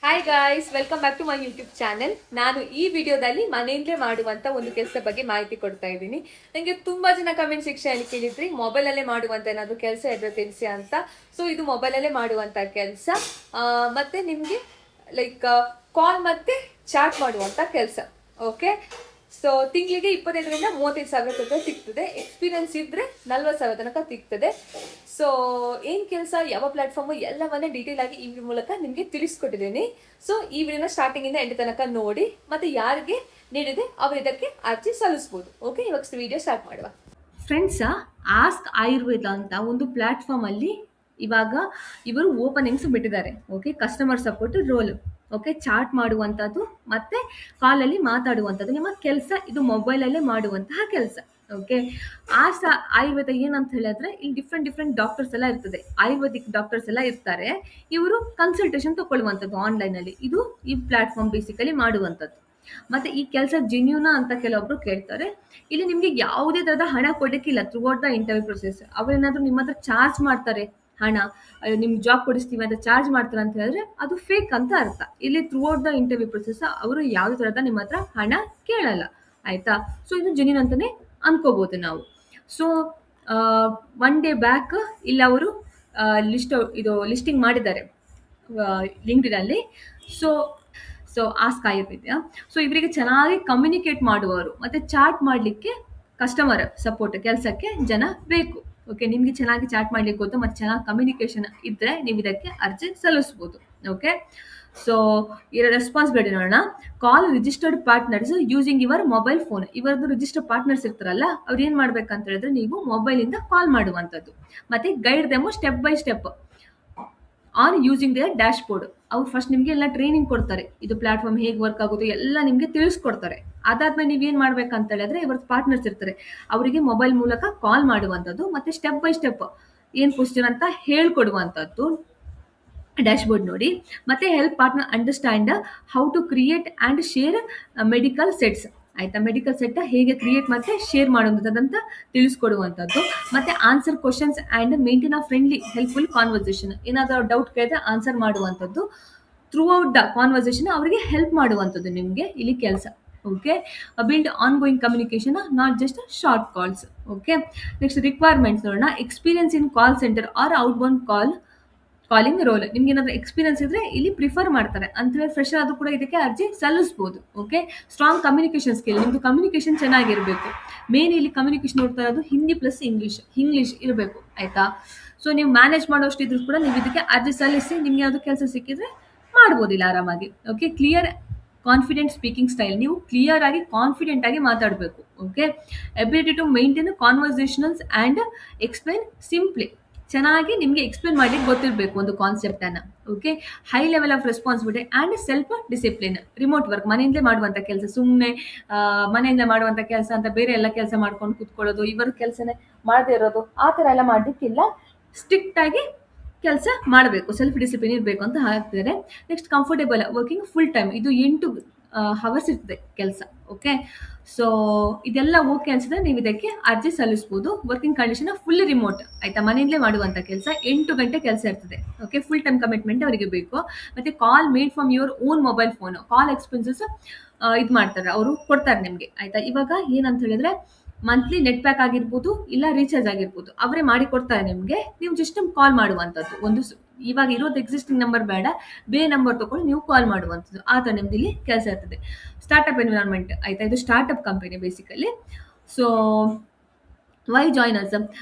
Hi guys, welcome back to my YouTube channel. ನಾನು ಈ ವಿಡಿಯೋದಲ್ಲಿ ಮನೆಯಲ್ಲೇ ಮಾಡುವಂತ ಒಂದು ಕೆಲಸ ಬಗ್ಗೆ ಮಾಹಿತಿ ಕೊಡ್ತಾ ಇದ್ದೀನಿ. ನನಗೆ ತುಂಬಾ ಜನ ಕಮೆಂಟ್ ಸೆಕ್ಷನ್ ಕೇಳಿದ್ರಿ ಮೊಬೈಲಲ್ಲೇ ಮಾಡುವಂತ ಏನಾದ್ರು ಕೆಲಸ ಇದ್ರೆ ತಿಳಿಸಿ ಅಂತ. ಸೊ ಇದು ಮೊಬೈಲಲ್ಲೇ ಮಾಡುವಂತ ಕೆಲಸ, ಮತ್ತೆ ನಿಮಗೆ ಲೈಕ್ ಕಾಲ್ ಮತ್ತೆ ಚಾಟ್ ಮಾಡುವಂತ ಕೆಲಸ. ಓಕೆ, ಸೊ ತಿಂಗಳಿಗೆ 25,000 ರಿಂದ 35,000 ತನಕ ಸಿಗ್ತದೆ. ಎಕ್ಸ್ಪೀರಿಯನ್ಸ್ ಇದ್ರೆ 40,000 ತನಕ ಸಿಗ್ತದೆ. ಸೊ ಏನ್ ಕೆಲಸ, ಯಾವ ಪ್ಲಾಟ್ಫಾರ್ಮ್, ಎಲ್ಲವನ್ನೇ ಡೀಟೇಲ್ ಆಗಿ ಈ ಮೂಲಕ ನಿಮಗೆ ತಿಳಿಸ್ಕೊಟ್ಟಿದ್ದೀನಿ. ಸೊ ಈ ವಿಡಿಯೋನ ಸ್ಟಾರ್ಟಿಂಗ್ ಇಂದ ಎಂಡ್ ತನಕ ನೋಡಿ, ಮತ್ತೆ ಯಾರಿಗೆ ನೀಡಿದೆ ಅವರು ಇದಕ್ಕೆ ಅರ್ಜಿ ಸಲ್ಲಿಸಬಹುದು. ಓಕೆ, ಇವಾಗ ವಿಡಿಯೋ ಸ್ಟಾರ್ಟ್ ಮಾಡುವ. ಫ್ರೆಂಡ್ಸ್, ಆಸ್ಕ್ ಆಯುರ್ವೇದ ಅಂತ ಒಂದು ಪ್ಲಾಟ್ಫಾರ್ಮ್ ಅಲ್ಲಿ ಇವಾಗ ಇವರು ಓಪನಿಂಗ್ಸ್ ಬಿಟ್ಟಿದ್ದಾರೆ. Okay, customer support role. Okay, chat ಮಾಡುವಂಥದ್ದು ಮತ್ತೆ ಕಾಲಲ್ಲಿ ಮಾತಾಡುವಂಥದ್ದು ನಿಮ್ಮ ಕೆಲಸ. ಇದು ಮೊಬೈಲಲ್ಲೇ ಮಾಡುವಂತಹ ಕೆಲಸ. ಓಕೆ, ಆಯುರ್ವೇದ ಏನಂತ ಹೇಳಿದ್ರೆ ಇಲ್ಲಿ ಡಿಫ್ರೆಂಟ್ ಡಾಕ್ಟರ್ಸ್ ಎಲ್ಲ ಇರ್ತದೆ. ಆಯುರ್ವೇದಿಕ್ ಡಾಕ್ಟರ್ಸ್ ಎಲ್ಲ ಇರ್ತಾರೆ. ಇವರು ಕನ್ಸಲ್ಟೇಷನ್ ತಗೊಳ್ಳುವಂಥದ್ದು ಆನ್ಲೈನ್ ಅಲ್ಲಿ. ಇದು ಈ ಪ್ಲಾಟ್ಫಾರ್ಮ್ ಬೇಸಿಕಲಿ ಮಾಡುವಂಥದ್ದು. ಮತ್ತೆ ಈ ಕೆಲಸ ಜೆನ್ಯೂನಾ ಅಂತ ಕೆಲವೊಬ್ರು ಕೇಳ್ತಾರೆ. ಇಲ್ಲಿ ನಿಮ್ಗೆ ಯಾವುದೇ ತರಹದ ಹಣ ಕೊಡಕ್ಕಿಲ್ಲ throughout the interview process. ಅವ್ರೇನಾದ್ರೂ ನಿಮ್ಮ ಹತ್ರ ಚಾರ್ಜ್ ಮಾಡ್ತಾರೆ ಹಣ, ನಿಮ್ಗೆ ಜಾಬ್ ಕೊಡಿಸ್ತೀವಿ ಅಂತ ಚಾರ್ಜ್ ಮಾಡ್ತಾರೆ ಅಂತ ಹೇಳಿದ್ರೆ ಅದು ಫೇಕ್ ಅಂತ ಅರ್ಥ. ಇಲ್ಲಿ through out the interview process ಅವರು ಯಾವುದೇ ತರಹದ ನಿಮ್ಮ ಹತ್ರ ಹಣ ಕೇಳಲ್ಲ. ಆಯ್ತಾ? ಸೊ ಇದು ಜೆನ್ಯೂನ್ ಅಂತಾನೆ ಅನ್ಕೋಬಹುದು ನಾವು. ಸೊ ಒನ್ ಡೇ ಬ್ಯಾಕ್ ಇಲ್ಲಿ ಅವರು ಲಿಸ್ಟಿಂಗ್ ಮಾಡಿದ್ದಾರೆ ಲಿಂಕ್ಡ್ಇನ್ ಅಲ್ಲಿ. So ask Ayurveda. ಸೊ ಇವರಿಗೆ ಚೆನ್ನಾಗಿ ಕಮ್ಯುನಿಕೇಟ್ ಮಾಡುವವರು ಮತ್ತೆ ಚಾಟ್ ಮಾಡಲಿಕ್ಕೆ ಕಸ್ಟಮರ್ ಸಪೋರ್ಟ್ ಕೆಲಸಕ್ಕೆ ಜನ ಬೇಕು. ಓಕೆ, ನಿಮ್ಗೆ ಚೆನ್ನಾಗಿ ಚಾಟ್ ಮಾಡ್ಲಿಕ್ಕೆ ಗೊತ್ತು ಮತ್ತೆ ಚೆನ್ನಾಗಿ ಕಮ್ಯುನಿಕೇಶನ್ ಇದ್ರೆ ನೀವು ಇದಕ್ಕೆ ಅರ್ಜಿ ಸಲ್ಲಿಸಬಹುದು. ಓಕೆ, ಸೊ ಇದರ ರೆಸ್ಪಾನ್ಸಿಬಿಲಿಟಿ ನೋಡೋಣ. Call registered partners using your mobile phone. ಇವರದ್ದು ರಿಜಿಸ್ಟರ್ಡ್ ಪಾರ್ಟ್ನರ್ಸ್ ಇರ್ತಾರಲ್ಲ, ಅವ್ರು ಏನ್ ಮಾಡ್ಬೇಕಂತ ಹೇಳಿದ್ರೆ ನೀವು ಮೊಬೈಲ್ ಇಂದ ಕಾಲ್ ಮಾಡುವಂತದ್ದು. ಮತ್ತೆ guide them step by step on using their dashboard. ಅವ್ರು ಫಸ್ಟ್ ನಿಮ್ಗೆ ಎಲ್ಲ ಟ್ರೈನಿಂಗ್ ಕೊಡ್ತಾರೆ. ಇದು ಪ್ಲಾಟ್ಫಾರ್ಮ್ ಹೇಗೆ ವರ್ಕ್ ಆಗುತ್ತೆ ಎಲ್ಲ ನಿಮ್ಗೆ ತಿಳಿಸ್ಕೊಡ್ತಾರೆ. ಅದಾದ್ಮೇಲೆ ನೀವೇನ್ ಮಾಡ್ಬೇಕಂತ ಹೇಳಿದ್ರೆ ಇವ್ರ ಪಾರ್ಟ್ನರ್ಸ್ ಇರ್ತಾರೆ, ಅವರಿಗೆ ಮೊಬೈಲ್ ಮೂಲಕ ಕಾಲ್ ಮಾಡುವಂಥದ್ದು ಮತ್ತೆ ಸ್ಟೆಪ್ ಬೈ ಸ್ಟೆಪ್ ಏನ್ ಪ್ರೊಸೀಜರ್ ಅಂತ ಹೇಳ್ಕೊಡುವಂಥದ್ದು ಡ್ಯಾಶ್ ಬೋರ್ಡ್ ನೋಡಿ. ಮತ್ತೆ help partner understand how to create and share medical sets. ಆಯ್ತಾ? ಮೆಡಿಕಲ್ ಸೆಟ್ ಹೇಗೆ ಕ್ರಿಯೇಟ್ ಮತ್ತೆ ಶೇರ್ ಮಾಡುವಂಥದ್ದಂತ ತಿಳಿಸ್ಕೊಡುವಂಥದ್ದು. ಮತ್ತೆ answer questions and maintain a friendly helpful conversation. ಏನಾದರೂ ಡೌಟ್ ಕೇಳಿದ್ರೆ ಆನ್ಸರ್ ಮಾಡುವಂಥದ್ದು. ಥ್ರೂ ಔಟ್ ದ ಕಾನ್ವರ್ಸೇಷನ್ ಅವರಿಗೆ ಹೆಲ್ಪ್ ಮಾಡುವಂಥದ್ದು ನಿಮಗೆ ಇಲ್ಲಿ ಕೆಲಸ. Okay, build ongoing communication, not just short calls. Okay, next requirements ನೋಡೋಣ. Experience in call center or outbound calling role. ನಿಮ್ಗೆ ಏನಾದ್ರು ಎಕ್ಸ್ಪೀರಿಯನ್ಸ್ ಇದ್ರೆ ಇಲ್ಲಿ ಪ್ರಿಫರ್ ಮಾಡ್ತಾರೆ. ಅಂತ ಫ್ರೆಶರ್ ಆದ್ರೂ ಕೂಡ ಇದಕ್ಕೆ ಅರ್ಜಿ ಸಲ್ಲಿಸಬಹುದು. Okay, strong communication skill. ನಿಮ್ದು ಕಮ್ಯುನಿಕೇಶನ್ ಚೆನ್ನಾಗಿರ್ಬೇಕು. ಮೇನ್ ಇಲ್ಲಿ ಕಮ್ಯುನಿಕೇಶನ್ ನೋಡ್ತಾ ಇರೋದು ಹಿಂದಿ ಪ್ಲಸ್ ಇಂಗ್ಲಿಷ್ ಇರಬೇಕು. ಆಯ್ತಾ? ಸೊ ನೀವು ಮ್ಯಾನೇಜ್ ಮಾಡೋಷ್ಟು ಇದ್ರೂ ಕೂಡ ನೀವು ಇದಕ್ಕೆ ಅರ್ಜಿ ಸಲ್ಲಿಸಿ ನಿಮ್ಗೆ ಯಾವ್ದು ಕೆಲಸ ಸಿಕ್ಕಿದ್ರೆ ಮಾಡ್ಬೋದಿಲ್ಲ ಆರಾಮಾಗಿ. Okay, clear confident speaking style. ನೀವು ಕ್ಲಿಯರ್ ಆಗಿ ಕಾನ್ಫಿಡೆಂಟ್ ಆಗಿ ಮಾತಾಡಬೇಕು. Okay, ability to maintain conversationals and explain simply. ಚೆನ್ನಾಗಿ ನಿಮಗೆ ಎಕ್ಸ್ಪ್ಲೇನ್ ಮಾಡ್ಲಿಕ್ಕೆ ಗೊತ್ತಿರಬೇಕು ಒಂದು ಕಾನ್ಸೆಪ್ಟ್ ಅನ್ನ. Okay, high level of responsibility and self discipline. Remote work, ಮನೆಯಿಂದಲೇ ಮಾಡುವಂತ ಕೆಲಸ. ಸುಮ್ಮನೆ ಮನೆಯಿಂದ ಮಾಡುವಂತ ಕೆಲಸ ಅಂತ ಬೇರೆ ಎಲ್ಲ ಕೆಲಸ ಮಾಡ್ಕೊಂಡು ಕೂತ್ಕೊಳ್ಳೋದು, ಇವರ ಕೆಲಸನೇ ಮಾಡದೇ ಇರೋದು, ಆ ಥರ ಎಲ್ಲ ಮಾಡ್ಲಿಕ್ಕಿಲ್ಲ. ಸ್ಟ್ರಿಕ್ಟ್ ಆಗಿ ಕೆಲಸ ಮಾಡಬೇಕು, ಸೆಲ್ಫ್ ಡಿಸಿಪ್ಲಿನ್ ಇರಬೇಕು ಅಂತ ಹಾಕ್ತಿದ್ದಾರೆ. Next comfortable working full time. ಇದು 8 ಅವರ್ಸ್ ಇರ್ತದೆ ಕೆಲಸ. ಓಕೆ, ಸೊ ಇದೆಲ್ಲ ಓಕೆ ಅನ್ಸಿದ್ರೆ ನೀವು ಇದಕ್ಕೆ ಅರ್ಜಿ ಸಲ್ಲಿಸಬಹುದು. Working condition full remote. ಆಯ್ತಾ? ಮನೆಯಿಂದಲೇ ಮಾಡುವಂತ ಕೆಲಸ. 8 ಗಂಟೆ ಕೆಲಸ ಇರ್ತದೆ. ಓಕೆ, ಫುಲ್ ಟೈಮ್ ಕಮಿಟ್ಮೆಂಟ್ ಅವರಿಗೆ ಬೇಕು. ಮತ್ತೆ call made from your own mobile phone. Call expenses ಇದು ಮಾಡ್ತಾರೆ, ಅವರು ಕೊಡ್ತಾರೆ ನಿಮ್ಗೆ. ಆಯ್ತಾ? ಇವಾಗ ಏನಂತ ಹೇಳಿದ್ರೆ ಮಂತ್ಲಿ ನೆಟ್ ಪ್ಯಾಕ್ ಆಗಿರ್ಬೋದು ಇಲ್ಲ ರೀಚಾರ್ಜ್ ಆಗಿರ್ಬೋದು, ಅವರೇ ಮಾಡಿ ಕೊಡ್ತಾರೆ ನಿಮ್ಗೆ. ನೀವು ಜಸ್ಟ್ ಕಾಲ್ ಮಾಡುವಂತದ್ದು. ಇವಾಗ ಇರೋದು ಎಕ್ಸಿಸ್ಟಿಂಗ್ ನಂಬರ್ ಬೇಡ, ಬೇರೆ ನಂಬರ್ ತಗೊಂಡು ನೀವು ಕಾಲ್ ಮಾಡುವಂಥದ್ದು. ಆ ಥರ ನಿಮ್ದು ಇಲ್ಲಿ ಕೆಲಸ ಇರ್ತದೆ. Startup environment. ಆಯ್ತಾ? ಇದು startup company basically. So why joiners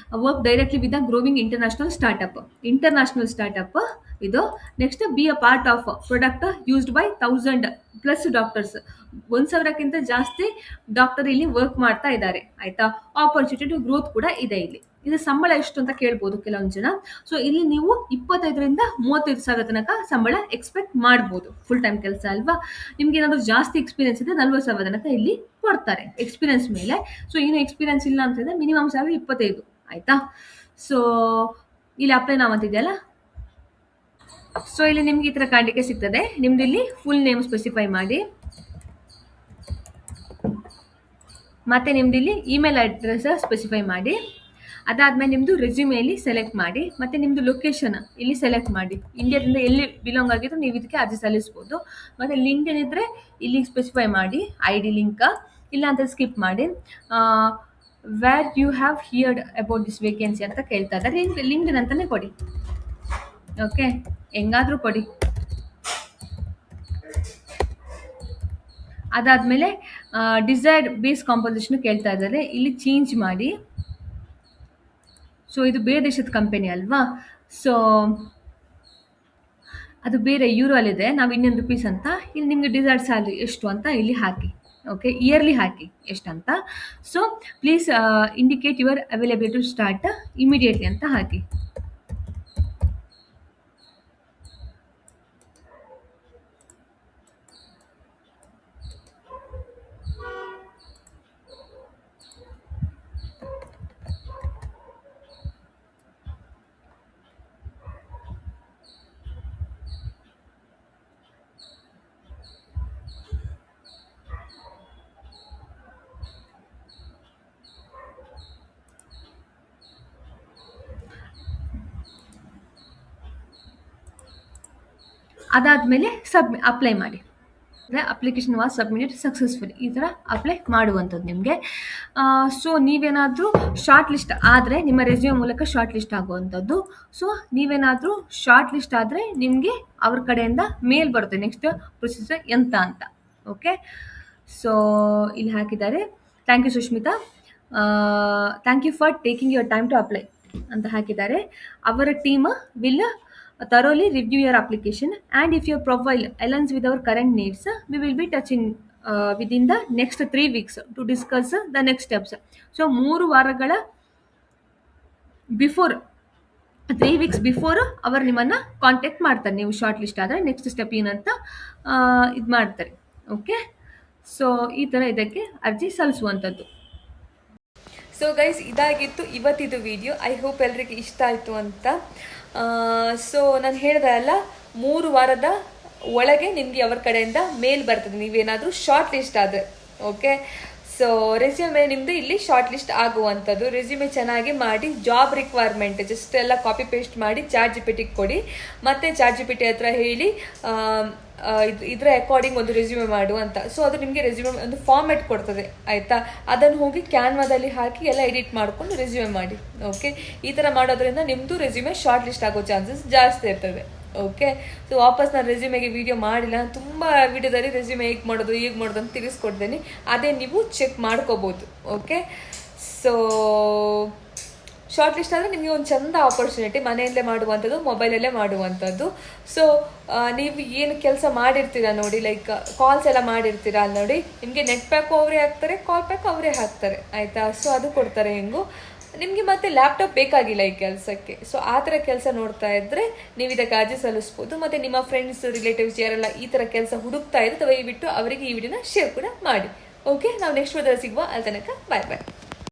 work directly with a growing international startup ಇದು. Next be a part of product used by 1000+ doctors. 1,000ಕ್ಕಿಂತ ಜಾಸ್ತಿ ಡಾಕ್ಟರ್ ಇಲ್ಲಿ ವರ್ಕ್ ಮಾಡ್ತಾ ಇದ್ದಾರೆ. ಆಯ್ತಾ? ಆಪರ್ಚುನಿಟಿ ಟು ಗ್ರೋತ್ ಕೂಡ ಇದೆ ಇಲ್ಲಿ. ಇದು ಸಂಬಳ ಎಷ್ಟು ಅಂತ ಕೇಳ್ಬೋದು ಕೆಲವೊಂದು ಜನ. ಸೊ ಇಲ್ಲಿ ನೀವು 25,000 ರಿಂದ 35,000 ತನಕ ಸಂಬಳ ಎಕ್ಸ್ಪೆಕ್ಟ್ ಮಾಡ್ಬೋದು. ಫುಲ್ ಟೈಮ್ ಕೆಲಸ ಅಲ್ವಾ? ನಿಮ್ಗೆ ಏನಾದ್ರು ಜಾಸ್ತಿ ಎಕ್ಸ್ಪೀರಿಯನ್ಸ್ ಇದೆ 40,000 ತನಕ ಇಲ್ಲಿ ಕೊಡ್ತಾರೆ ಎಕ್ಸ್ಪೀರಿಯನ್ಸ್ ಮೇಲೆ. ಸೊ ಏನು ಎಕ್ಸ್ಪೀರಿಯನ್ಸ್ ಇಲ್ಲ ಅಂತಂದ್ರೆ ಮಿನಿಮಮ್ ಸ್ಯಾಲರಿ 25. ಆಯ್ತಾ? ಸೊ ಇಲ್ಲಿ ಅಪ್ಲೈ ನಾವು ಅಂತಿದೆಯಲ್ಲ. ಸೊ ಇಲ್ಲಿ ನಿಮ್ಗೆ ಈ ತರ ಕಾಣಲಿಕ್ಕೆ ಸಿಗ್ತದೆ. ನಿಮ್ದು ಇಲ್ಲಿ ಫುಲ್ ನೇಮ್ ಸ್ಪೆಸಿಫೈ ಮಾಡಿ, ಮತ್ತೆ ನಿಮ್ದು ಇಲ್ಲಿ ಇಮೇಲ್ ಅಡ್ರೆಸ್ ಸ್ಪೆಸಿಫೈ ಮಾಡಿ, ಅದಾದಮೇಲೆ ನಿಮ್ಮದು ರೆಸ್ಯೂಮೇಲಿ ಸೆಲೆಕ್ಟ್ ಮಾಡಿ, ಮತ್ತು ನಿಮ್ಮದು ಲೊಕೇಶನ್ ಇಲ್ಲಿ ಸೆಲೆಕ್ಟ್ ಮಾಡಿ. ಇಂಡಿಯಾದಿಂದ ಎಲ್ಲಿ ಬಿಲಾಂಗ್ ಆಗಿದ್ರು ನೀವು ಇದಕ್ಕೆ ಅರ್ಜಿ ಸಲ್ಲಿಸ್ಬೋದು. ಮತ್ತು ಲಿಂಕ್ ಏನಿದ್ರೆ ಇಲ್ಲಿ ಸ್ಪೆಸಿಫೈ ಮಾಡಿ, ID ಲಿಂಕ್ ಇಲ್ಲ ಅಂತ ಸ್ಕಿಪ್ ಮಾಡಿ. Where you have heard about this vacancy ಅಂತ ಕೇಳ್ತಾ ಇದ್ದಾರೆ. ಲಿಂಕ್ಡ್ಇನ್ ಅಂತಲೇ ಕೊಡಿ. ಓಕೆ, ಹೆಂಗಾದರೂ ಕೊಡಿ. ಅದಾದಮೇಲೆ ಡಿಸೈರ್ಡ್ ಬೇಸ್ ಕಾಂಪೋಸಿಷನ್ ಕೇಳ್ತಾ ಇದ್ದಾರೆ, ಇಲ್ಲಿ ಚೇಂಜ್ ಮಾಡಿ. ಸೊ ಇದು ಬೇರೆ ದೇಶದ ಕಂಪನಿ ಅಲ್ವಾ, ಸೊ ಅದು ಬೇರೆ ಯೂರೋಲಿದೆ, ನಾವು ಇಂಡಿಯನ್ ರುಪೀಸ್ ಅಂತ. ಇಲ್ಲಿ ನಿಮಗೆ ಡಿಸೈರ್ಡ್ ಸ್ಯಾಲ್ರಿ ಎಷ್ಟು ಅಂತ ಇಲ್ಲಿ ಹಾಕಿ. ಓಕೆ, ಇಯರ್ಲಿ ಹಾಕಿ ಎಷ್ಟಂತ. So please indicate your availability to start immediately ಅಂತ ಹಾಕಿ. ಅದಾದಮೇಲೆ ಅಪ್ಲೈ ಮಾಡಿ. ಅಪ್ಲಿಕೇಶನ್ ವಾಸ್ ಸಬ್ಮಿಟೆಡ್ ಸಕ್ಸಸ್ಫುಲಿ, ಈ ಥರ ಅಪ್ಲೈ ಮಾಡುವಂಥದ್ದು ನಿಮಗೆ. ಸೊ ನೀವೇನಾದರೂ ಶಾರ್ಟ್ ಲಿಸ್ಟ್ ಆದರೆ ನಿಮ್ಮ ರೆಸ್ಯೂಮ್ ಮೂಲಕ ಶಾರ್ಟ್ ಲಿಸ್ಟ್ ಆಗುವಂಥದ್ದು. ಸೊ ನೀವೇನಾದರೂ ಶಾರ್ಟ್ ಲಿಸ್ಟ್ ಆದರೆ ನಿಮಗೆ ಅವ್ರ ಕಡೆಯಿಂದ ಮೇಲ್ ಬರುತ್ತೆ ನೆಕ್ಸ್ಟ್ ಪ್ರೊಸೀಜರ್ ಎಂತ ಅಂತ. ಓಕೆ, ಸೊ ಇಲ್ಲಿ ಹಾಕಿದ್ದಾರೆ, thank you Sushmita, thank you for taking your time to apply ಅಂತ ಹಾಕಿದ್ದಾರೆ. ಅವರ team will thoroughly review your application, and if your profile aligns with our current needs, we will be touching within the next 3 weeks to discuss the next steps. So 3 ವಾರಗಳ before, 3 weeks before ಅವರು ನಿಮ್ಮನ್ನು contact ಮಾಡ್ತಾರೆ. ನೀವು short list ಆದರೆ next step ಏನಂತ ಇದು ಮಾಡ್ತಾರೆ. Okay, so ಈ ಥರ ಇದಕ್ಕೆ ಅರ್ಜಿ ಸಲ್ಲಿಸುವಂಥದ್ದು. ಸೊ ಗೈಸ್, ಇದಾಗಿತ್ತು ಇವತ್ತಿದು ವಿಡಿಯೋ. ಐ ಹೋಪ್ ಎಲ್ರಿಗೆ ಇಷ್ಟ ಆಯಿತು ಅಂತ. ಸೊ ನಾನು ಹೇಳಿದೆ ಅಲ್ಲ, 3 ವಾರದ ಒಳಗೆ ನಿಮಗೆ ಅವರ ಕಡೆಯಿಂದ ಮೇಲ್ ಬರ್ತದೆ ನೀವೇನಾದರೂ ಶಾರ್ಟ್ ಲಿಸ್ಟ್ ಆದರೆ. ಓಕೆ, ಸೊ ರೆಸ್ಯೂಮೆ ನಿಮ್ಮದು ಇಲ್ಲಿ ಶಾರ್ಟ್ ಲಿಸ್ಟ್ ಆಗುವಂಥದ್ದು. ರೆಸ್ಯೂಮೆ ಚೆನ್ನಾಗಿ ಮಾಡಿ, ಜಾಬ್ ರಿಕ್ವೈರ್ಮೆಂಟ್ ಜಸ್ಟ್ ಎಲ್ಲ ಕಾಪಿ ಪೇಸ್ಟ್ ಮಾಡಿ ChatGPTಗೆ ಕೊಡಿ, ಮತ್ತು ChatGPT ಹತ್ರ ಹೇಳಿ ಇದರ ಅಕಾರ್ಡಿಂಗ್ ಒಂದು ರೆಸ್ಯೂಮೆ ಮಾಡು ಅಂತ. ಸೊ ಅದು ನಿಮಗೆ ರೆಸ್ಯೂಮೆ ಒಂದು ಫಾರ್ಮೆಟ್ ಕೊಡ್ತದೆ, ಆಯಿತಾ. ಅದನ್ನು ಹೋಗಿ ಕ್ಯಾನ್ವಾದಲ್ಲಿ ಹಾಕಿ ಎಲ್ಲ ಎಡಿಟ್ ಮಾಡಿಕೊಂಡು ರೆಸ್ಯೂಮೆ ಮಾಡಿ. ಓಕೆ, ಈ ಥರ ಮಾಡೋದ್ರಿಂದ ನಿಮ್ಮದು ರೆಸ್ಯೂಮೆ ಶಾರ್ಟ್ ಲಿಸ್ಟ್ ಆಗೋ ಚಾನ್ಸಸ್ ಜಾಸ್ತಿ ಇರ್ತದೆ. ಓಕೆ, ಸೊ ವಾಪಸ್ ನಾನು ರೆಸ್ಯೂಮೆಗೆ ವಿಡಿಯೋ ಮಾಡಿಲ್ಲ, ತುಂಬ ವಿಡಿಯೋದಲ್ಲಿ ರೆಸ್ಯೂಮೆ ಹೇಗೆ ಮಾಡೋದು ಅಂತ ತಿಳಿಸ್ಕೊಡ್ತೇನೆ, ಅದೇ ನೀವು ಚೆಕ್ ಮಾಡ್ಕೋಬೋದು. ಓಕೆ, ಸೊ ಶಾರ್ಟ್ ಲಿಸ್ಟ್ ಆದರೆ ನಿಮಗೆ ಒಂದು ಚಂದ ಆಪರ್ಚುನಿಟಿ, ಮನೆಯಲ್ಲೇ ಮಾಡುವಂಥದ್ದು, ಮೊಬೈಲಲ್ಲೇ ಮಾಡುವಂಥದ್ದು. ಸೊ ನೀವು ಏನು ಕೆಲಸ ಮಾಡಿರ್ತೀರ ನೋಡಿ, ಲೈಕ್ ಕಾಲ್ಸ್ ಎಲ್ಲ ಮಾಡಿರ್ತೀರ ಅಲ್ಲಿ ನೋಡಿ, ನಿಮಗೆ ನೆಟ್ ಪ್ಯಾಕು ಅವರೇ ಹಾಕ್ತಾರೆ, ಕಾಲ್ ಪ್ಯಾಕು ಅವರೇ ಹಾಕ್ತಾರೆ, ಆಯಿತಾ. ಸೊ ಅದು ಕೊಡ್ತಾರೆ ಹೆಂಗು ನಿಮಗೆ. ಮತ್ತೆ ಲ್ಯಾಪ್ಟಾಪ್ ಬೇಕಾಗಿಲ್ಲ ಈ ಕೆಲಸಕ್ಕೆ. ಸೊ ಆ ಥರ ಕೆಲಸ ನೋಡ್ತಾ ಇದ್ದರೆ ನೀವು ಇದಕ್ಕೆ ಅರ್ಜಿ ಸಲ್ಲಿಸ್ಬೋದು. ಮತ್ತು ನಿಮ್ಮ ಫ್ರೆಂಡ್ಸ್ ರಿಲೇಟಿವ್ಸ್ ಯಾರೆಲ್ಲ ಈ ಥರ ಕೆಲಸ ಹುಡುಕ್ತಾ ಇದ್ರೆ ದಯವಿಟ್ಟು ಅವರಿಗೆ ಈ ವಿಡಿಯೋನ ಶೇರ್ ಕೂಡ ಮಾಡಿ. ಓಕೆ, ನಾವು ನೆಕ್ಸ್ಟ್ ವಿಡಿಯೋದಲ್ಲಿ ಸಿಗುವ. ಅಲ್ಲಿ ತನಕ ಬಾಯ್ ಬಾಯ್.